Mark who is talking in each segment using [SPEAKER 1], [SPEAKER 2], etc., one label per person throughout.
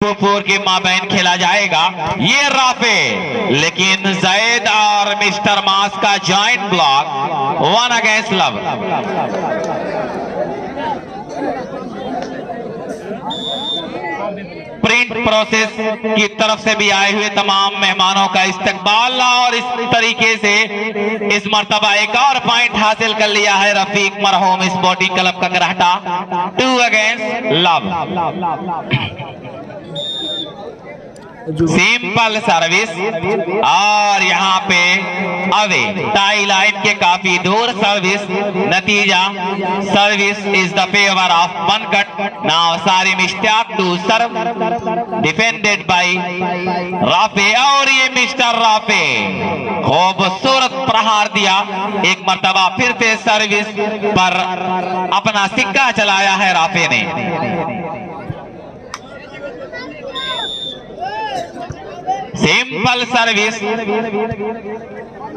[SPEAKER 1] कुफूर के माबैन खेला जाएगा। ये राफे, लेकिन जैद और मिस्टर मास का joint block 1 against love. Print process की तरफ से भी आए हुए तमाम मेहमानों का इस्तकबाल, और इस तरीके से इस मर्तबा एक और पॉइंट हासिल कर लिया है रफीक मरहूम स्पोर्टिंग क्लब का करहटा 2 अगेंस्ट लव। सिंपल सर्विस, और यहाँ पे अवे टाई लाइन के काफी दूर सर्विस। नतीजा service is the favour of Bankat. Now Sarim Ishtiaq to serve, defended by Rafay, और ये मिस्टर राफे खूबसूरत प्रहार दिया। एक मर्तबा फिर से सर्विस पर अपना सिक्का चलाया है राफे ने। सिंपल सर्विस,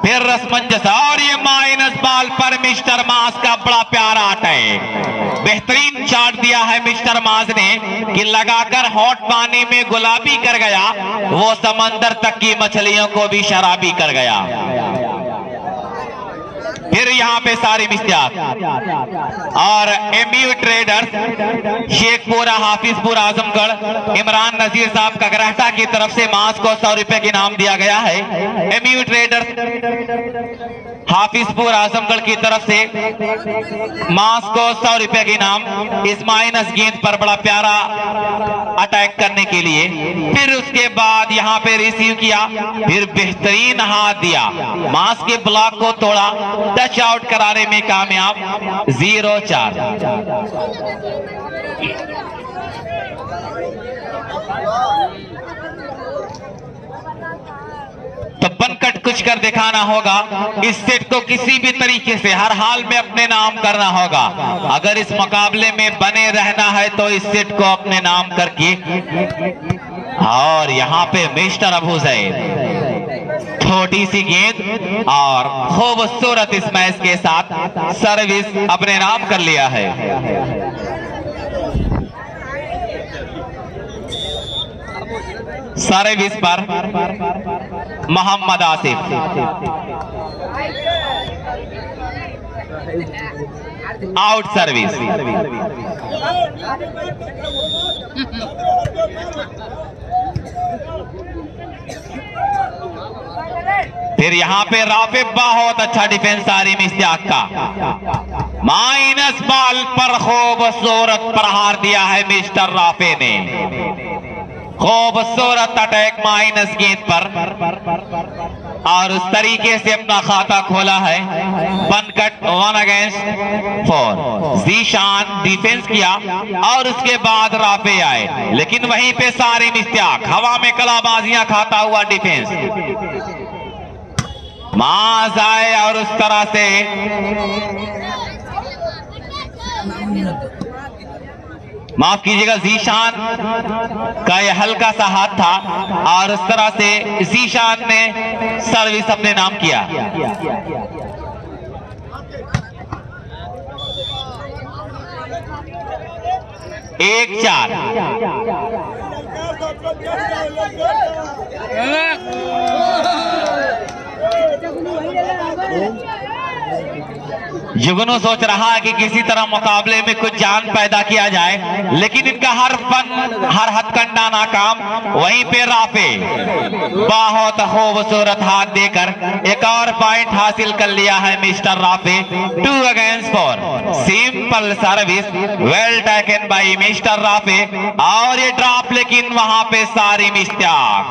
[SPEAKER 1] फिर रसमंजस, और ये माइनस बॉल पर मिस्टर मास का बड़ा प्यारा अटैक। बेहतरीन चार्ट दिया है मिस्टर मास ने कि लगाकर हॉट पानी में गुलाबी कर गया, वो समंदर तक की मछलियों को भी शराबी कर गया। फिर यहाँ पे सारिम इश्तियाक और एमयू ट्रेडर्स शेखपुरा हाफिजपुर आजमगढ़ इमरान नजीर साहब का करहटा की तरफ से मास को 100 रुपए की इनाम दिया गया है। एमयू ट्रेडर्स हाफिजपुर आजमगढ़ की तरफ से मास को 100 रुपए की इनाम, इस माइनस गेंद पर बड़ा प्यारा अटैक करने के लिए। फिर उसके बाद यहाँ पे रिसीव किया, फिर बेहतरीन हाथ दिया, मास के ब्लॉक को तोड़ा, टच आउट कराने में कामयाब 0-4। तो बनकट कुछ कर दिखाना होगा। इस सेट को किसी भी तरीके से हर हाल में अपने नाम करना होगा। अगर इस मुकाबले में बने रहना है तो इस सेट को अपने नाम करके। और यहाँ पे मिस्टर अबू जैद, छोटी सी गेंद और खूबसूरत इस मैच के साथ सर्विस अपने नाम कर लिया है। सर्विस पर मोहम्मद आसिफ, आउट सर्विस। फिर यहाँ पे राफे, बहुत अच्छा डिफेंस सारिम इश्तियाक का। माइनस बॉल पर खूबसूरत प्रहार दिया है मिस्टर राफे ने। खूबसूरत अटैक माइनस गेंद पर, और उस तरीके से अपना खाता खोला है। बनकट 1 अगेंस्ट 4। जीशान डिफेंस किया और उसके बाद राफे आए, लेकिन वहीं पे सारिम इश्तियाक हवा में कलाबाजियां खाता हुआ डिफेंस। मास आए और उस तरह से माफ कीजिएगा, जीशान का यह हल्का सा हाथ था और उस तरह से जीशान ने सर्विस अपने नाम किया। एक 4। जुगनू सोच रहा है कि किसी तरह मुकाबले में कुछ जान पैदा किया जाए, लेकिन इनका हर फन, हर हथकंडा नाकाम। वहीं पे राफे बहुत खूबसूरत हाथ देकर एक और पॉइंट हासिल कर लिया है mister Rafe. 2 against 4। Simple service, well taken by mister Rafe, और ये ड्रॉप, लेकिन वहां पे सारिम इश्तियाक,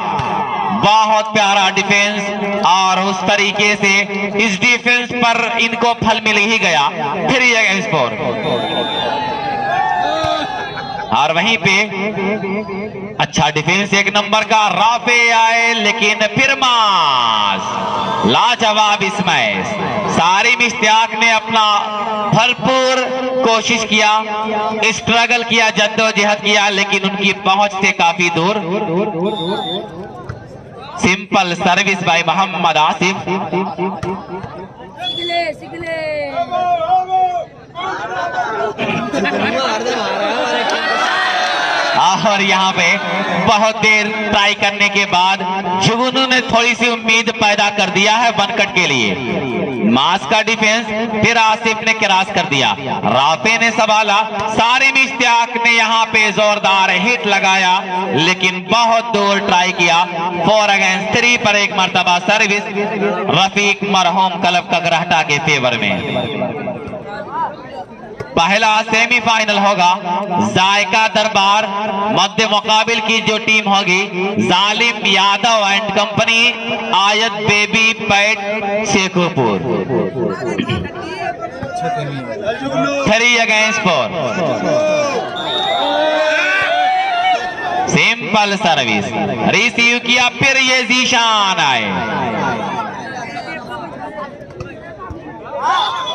[SPEAKER 1] बहुत प्यारा डिफेंस, और उस तरीके से इस डिफेंस पर इनको फल मिल ही गया। 3 अगेंस्ट 4। और वहीं पे अच्छा डिफेंस एक नंबर का राफे आए, लेकिन फिर मास लाजवाब इस मैच। सारिम इश्तियाक ने अपना भरपूर कोशिश किया, स्ट्रगल किया, जद्दोजहद किया, लेकिन उनकी पहुंच से काफी दूर। Simple service by Mohammad Asif. और यहाँ पे बहुत देर ट्राई करने के बाद जुगनू ने थोड़ी सी उम्मीद पैदा कर दिया है बनकट के लिए। मास का डिफेंस फिर आसिफ ने क्रॉस कर दिया, राफे ने संभाला, सारिम इश्तियाक ने यहाँ पे जोरदार हिट लगाया लेकिन बहुत दूर ट्राई किया। 4 अगेंस्ट 3 पर एक मर्तबा सर्विस रफीक मरहूम क्लब कगरहटा के फेवर में। पहला सेमीफाइनल होगा जायका दरबार मध्य मुकाबिल की जो टीम होगी जालिम यादव एंड कंपनी आयत baby PAT Shekhopur. 3 against 4 simple service receive किया, फिर ये जीशान आए।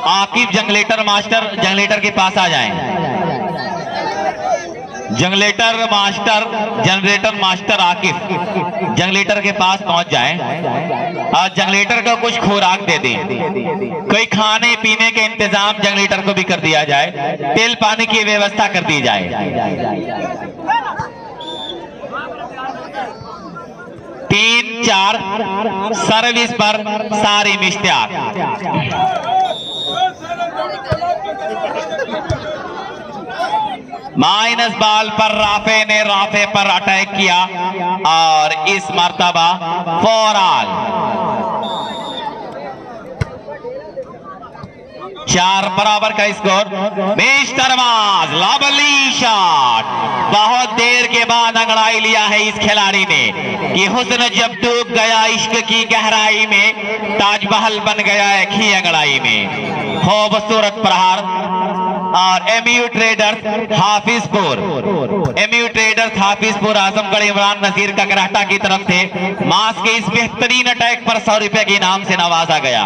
[SPEAKER 1] आकिब जंगलेटर मास्टर जंगलेटर के पास आ जाएं। जंगलेटर मास्टर जनरेटर मास्टर आकिब जंगलेटर के पास पहुंच जाएं और जंगलेटर को कुछ खुराक दे दें। कोई खाने पीने के इंतजाम जंगलेटर को भी कर दिया जाए, तेल पानी की व्यवस्था कर दी जाए। 3-4 सर्विस पर सारिम इश्तियाक। माइनस बॉल पर राफे पर अटैक किया और इस मर्तबा 4 ऑल। 4 बराबर का स्कोर। मिस्टर माज लवली शॉट, बहुत देर के बाद अंगड़ाई लिया है इस खिलाड़ी ने कि हुस्न जब डूब गया इश्क की गहराई में, ताजमहल बन गया एक ही अंगड़ाई में। खूबसूरत प्रहार और एमयू ट्रेडर्स हाफिजपुर आजमगढ़ इमरान नजीर कगरहटा की तरफ से मास के इस बेहतरीन अटैक पर 100 रुपए के इनाम से नवाजा गया।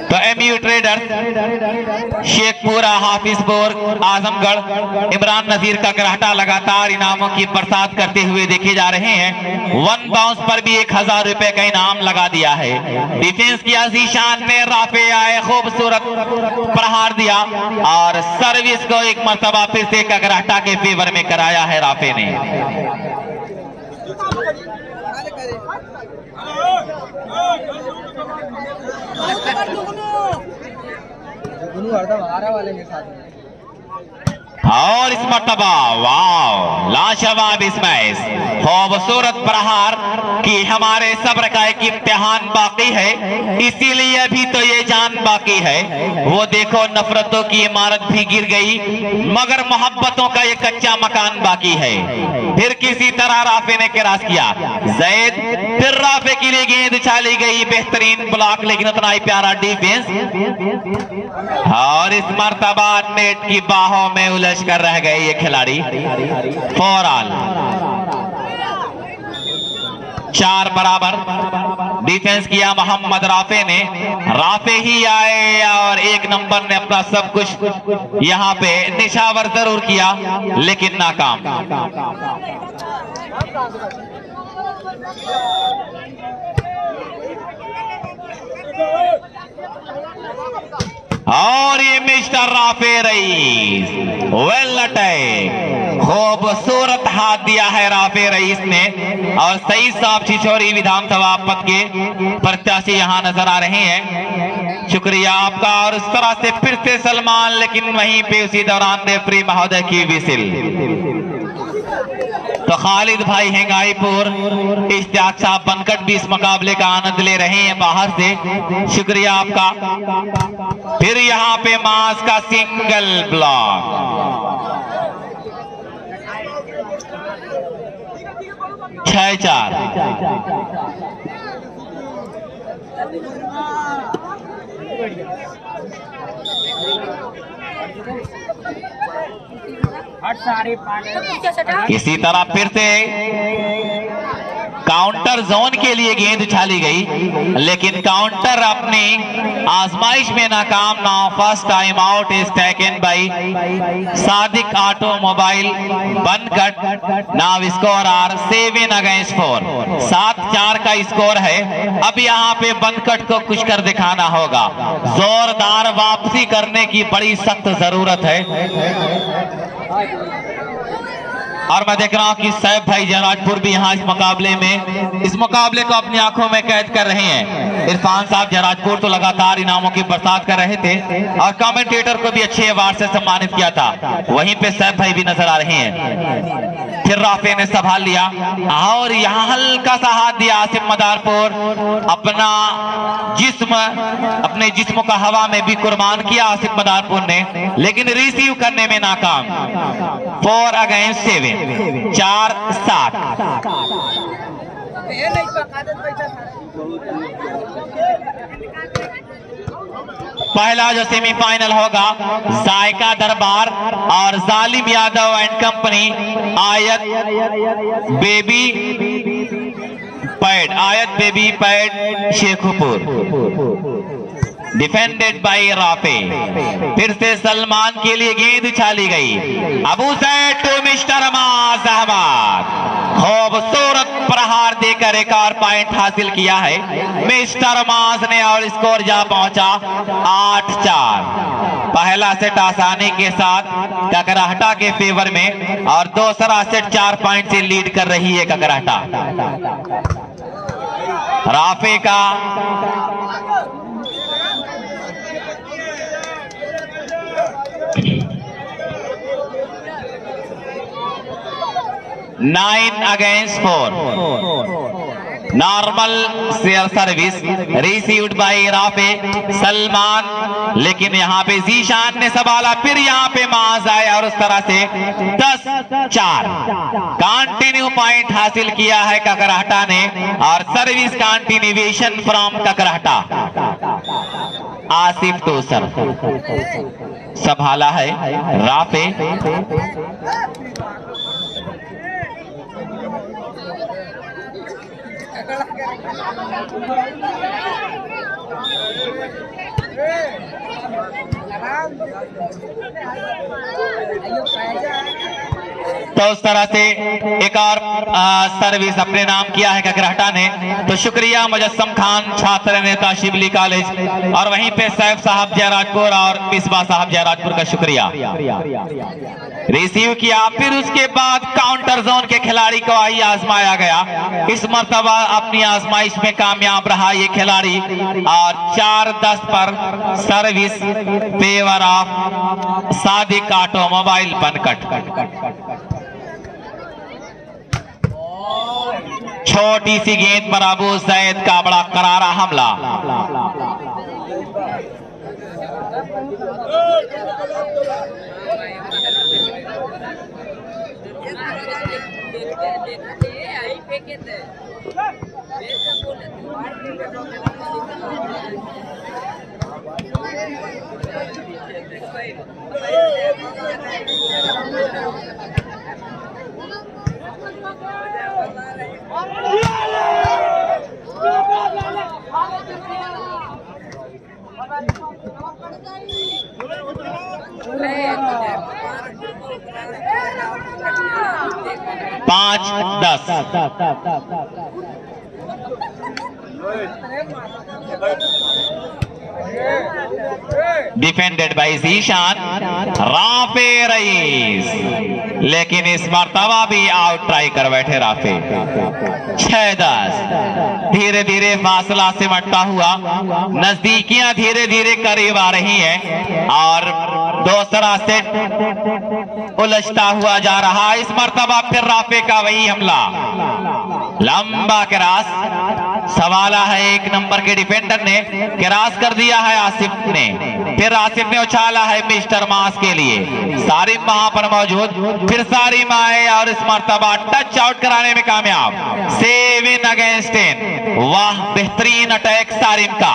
[SPEAKER 1] तो एमयू ट्रेडर्स शेखपुरा हाफिजपुर आजमगढ़ इमरान नजीर का गरहटा लगातार इनामों की बरसात करते हुए देखे जा रहे हैं। 1 बाउंस पर भी 1000 रुपए का इनाम लगा दिया है। डिफेंस किया जीशान ने, राफे आए, खूबसूरत प्रहार दिया और सर्विस को एक मर्तबा फिर से कगरहटा के फेवर में कराया है राफे ने। वाले के साथ और इस मर्तबा वाव लाजवाब स्मैश, खूबसूरत प्रहार कि हमारे सब्र का एक इम्तिहान बाकी है, इसीलिए अभी तो ये जान बाकी है। वो देखो नफरतों की इमारत भी गिर गई मगर मोहब्बतों का ये कच्चा मकान बाकी है। फिर किसी तरह राफे ने क्रॉस किया, जैद फिर राफे के लिए गेंद उछाली गई, बेहतरीन ब्लॉक लेकिन उतना ही प्यारा डिफेंस और इस मर्तबा नेट की बाहों में उलझ कर रह गए ये खिलाड़ी। 4 ऑल। 4 बराबर। डिफेंस किया मोहम्मद राफे ने, राफे ही आए और 1 नंबर ने अपना सब कुछ यहां पे निशावर जरूर किया लेकिन नाकाम। और ये mister Rafe rice well attack, खूबसूरत हाथ दिया है राफे रईस ने और सही साहब छिछोरी विधानसभा पद के प्रत्याशी यहां नजर आ रहे हैं। शुक्रिया आपका। और इस तरह से फिर से सलमान, लेकिन वहीं पे उसी दौरान रेफरी महोदय की विसिल। तो खालिद भाई हेंगाईपुर, इश्तियाक साहब बनकट भी इस मुकाबले का आनंद ले रहे हैं बाहर से, शुक्रिया आपका। फिर यहाँ पे मास का सिंगल ब्लॉक। 6-4। इसी तरह फिर से काउंटर जोन के लिए गेंद उछाली गई, लेकिन काउंटर अपनी आजमाइश में नाकाम। Now first time out is taken by Sadiq automobile Bankat. Now score are 7 against 4, 7-4 का स्कोर है। अब यहाँ पे बनकट को कुछ कर दिखाना होगा, जोरदार वापसी करने की बड़ी सख्त जरूरत है। और मैं देख रहा हूं कि सैफ भाई जयराजपुर भी यहाँ इस मुकाबले को अपनी आंखों में कैद कर रहे हैं। इरफान साहब जयराजपुर तो लगातार इनामों की बरसात कर रहे थे और कमेंटेटर को भी अच्छे अवार्ड से सम्मानित किया था। वहीं पे सैफ भाई भी नजर आ रहे हैं। फिर राफे ने संभाल लिया और यहाँ हल्का सा हाथ दिया आसिफ मदारपुर। अपने जिस्म का हवा में भी कुर्बान किया आसिफ मदारपुर ने, लेकिन रिसीव करने में नाकाम। 4 अगेंस्ट 7, 4-7। पहला जो सेमीफाइनल होगा जायका दरबार और जालिम यादव एंड कंपनी आयत baby pad Shekhupur. Defended by Rafe. फिर से सलमान के लिए गेंद उछाली गई। अबू सैद टू मिस्टर अमाज अहमद, खूबसूरत प्रहार देकर एक और पॉइंट हासिल किया है मिस्टर अमाज ने और स्कोर जा पहुंचा 8-4। पहला सेट आसानी के साथ ककराहटा के फेवर में और दूसरा सेट 4 पॉइंट से लीड कर रही है ककराहटा। राफे का 9 against 4। Normal service received by Rafe Salman, लेकिन यहाँ पे जीशान ने संभाला। फिर यहाँ पे माज आए और उस तरह से 10-4 कंटिन्यू पॉइंट हासिल किया है ककराहटा ने और सर्विस कंटिन्यूएशन फ्रॉम ककराहटा। आसिफ तोसर संभाला है राफे। तो उस तरह से एक और सर्विस अपने नाम किया है ककराहटा ने। तो शुक्रिया मुजस्सम खान छात्र नेता शिवली कॉलेज और वहीं पे सैफ साहब जयराजपुर और मिसबा साहब जयराजपुर का शुक्रिया। रिसीव किया, फिर उसके बाद काउंटर जोन के खिलाड़ी को आई आजमाया गया। इस मर्तबा अपनी आजमाइश में कामयाब रहा ये खिलाड़ी और 4-10 पर service favour of Sadiq automobile बनकट। छोटी सी गेंद पर अबू सैद का बड़ा करारा हमला। पांच 10 defended bye Zeeshan Rafe rice, लेकिन इस मर्तबा भी आउट ट्राई कर बैठे राफे। 6-10 धीरे धीरे फासला सिमटता हुआ नजदीकियां धीरे धीरे करीब आ रही हैं और दूसरा सेट उलझता हुआ जा रहा है। इस मर्तबा फिर राफे का वही हमला, लंबा क्रॉस सवाला है। 1 नंबर के डिफेंडर ने क्रॉस कर दिया है आसिफ ने, फिर आसिफ ने उछाला है मिस्टर मास के लिए। सारिम वहां पर मौजूद, फिर सारिम आए और इस मर्तबा टच आउट कराने में कामयाब। 7 अगेंस्ट 10। वाह बेहतरीन अटैक सारिम का।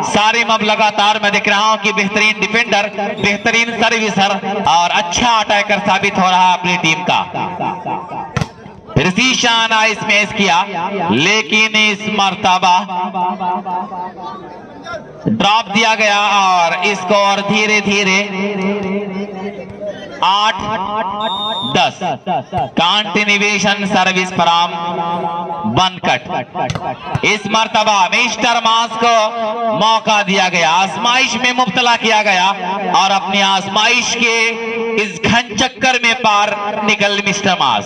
[SPEAKER 1] सारिम अब लगातार मैं देख रहा हूं कि बेहतरीन डिफेंडर, बेहतरीन सर्विसर और अच्छा अटैकर साबित हो रहा है अपनी टीम का। ज़ीशान स्मैश किया, लेकिन इस मर्तबा ड्रॉप दिया गया और स्कोर धीरे धीरे 8-10। Continuation service from बनकट। इस मर्तबा मिस्टर मास को मौका दिया गया, आजमाइश में मुब्तला किया गया और अपनी आजमाइश के इस घन चक्कर में पार निकल मिस्टर मास।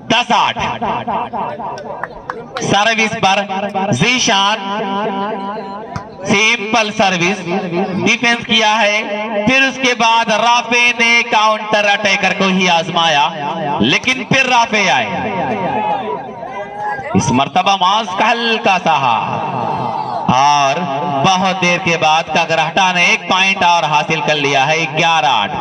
[SPEAKER 1] 10-8 सर्विस पर ज़ीशान, सिंपल सर्विस डिफेंस किया है। फिर उसके बाद राफे ने काउंटर अटैकर को ही आजमाया, लेकिन फिर राफे आए। इस मर्तबा मास का हल्का सा और बहुत देर के बाद काकरहटा ने 1 पॉइंट और हासिल कर लिया है। 11-8।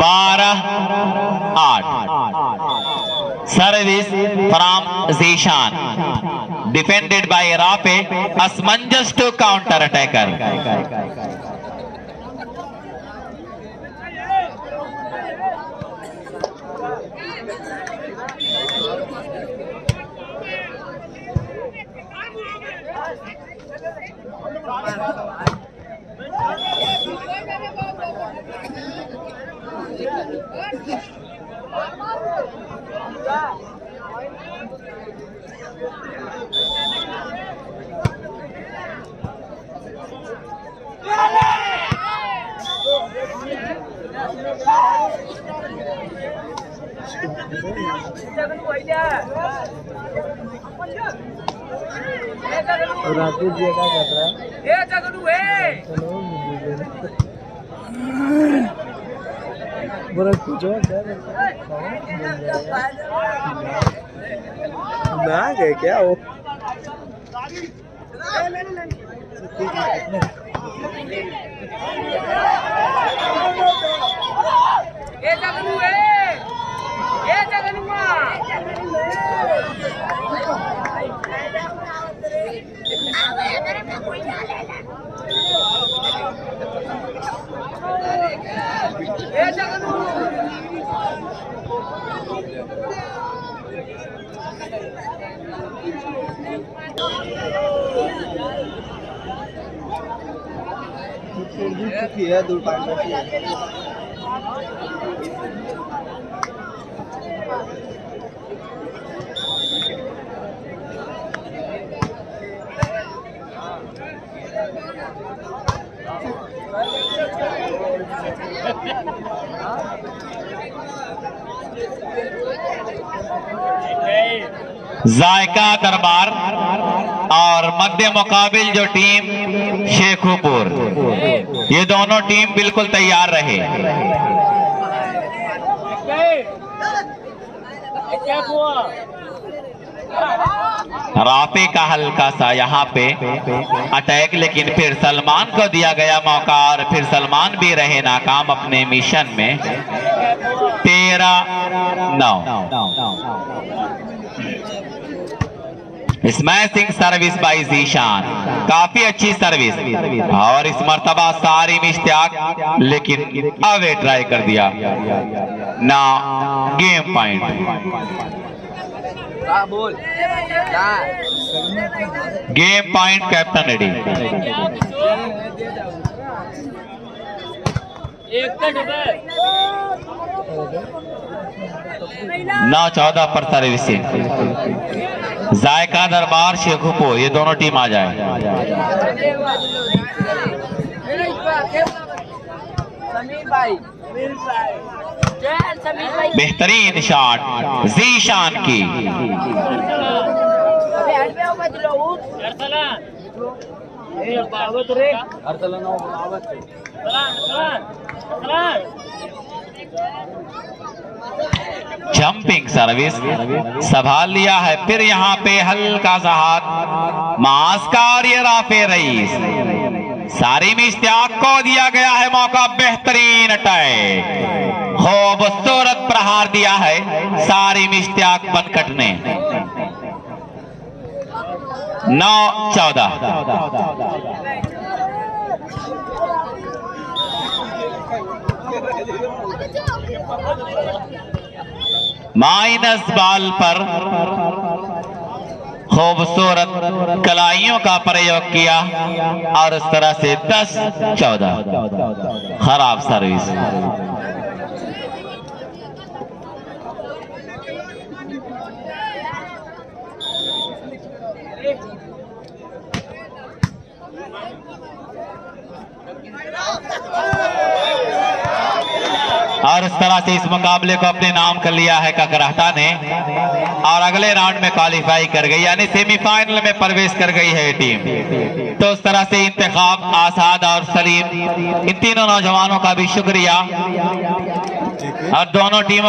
[SPEAKER 1] बारह 8 service from Zeeshan, defended by Rafe, असमंजस to counter attacker.
[SPEAKER 2] Rakesh ji क्या कर रहा है? बोला कुछ और ना गए क्या वो? है दूर
[SPEAKER 1] जायका दरबार और मध्य मुकाबिल जो टीम शेखुपुर, ये दोनों टीम बिल्कुल तैयार रहे। राफे का हल्का सा यहाँ पे अटैक, लेकिन फिर सलमान को दिया गया मौका और फिर सलमान भी रहे नाकाम अपने मिशन में। 13-9 स्मैशिंग सर्विस बाय ज़ीशान, काफी अच्छी सर्विस और इस मर्तबा सारिम इश्तियाक, लेकिन अवे ट्राई कर दिया ना। Game point. Game point captain ready. 9-14 पर सर्विसिंग। जायका दरबार शेखुपुर, ये दोनों टीम आ जाए। बेहतरीन शॉट ज़ीशान की। जंपिंग सर्विस संभाल लिया है, फिर यहाँ पे हल्का सा हाथ मास्कार, ये राफे रईस। सारिम इश्तियाक को दिया गया है मौका, बेहतरीन अटैक। खूबसूरत प्रहार दिया है सारिम इश्तियाक बनकट ने। 9-14। माइनस बॉल पर खूबसूरत कलाइयों का प्रयोग किया और इस तरह से 10-14। खराब सर्विस। और इस तरह से इस मुकाबले को अपने नाम कर लिया है ककराहटा ने और अगले राउंड में क्वालिफाई कर गई, यानी सेमीफाइनल में प्रवेश कर गई है टीम। तो इस तरह से इंतखाब आसाद और सलीम, इन तीनों नौजवानों का भी शुक्रिया और दोनों टीमों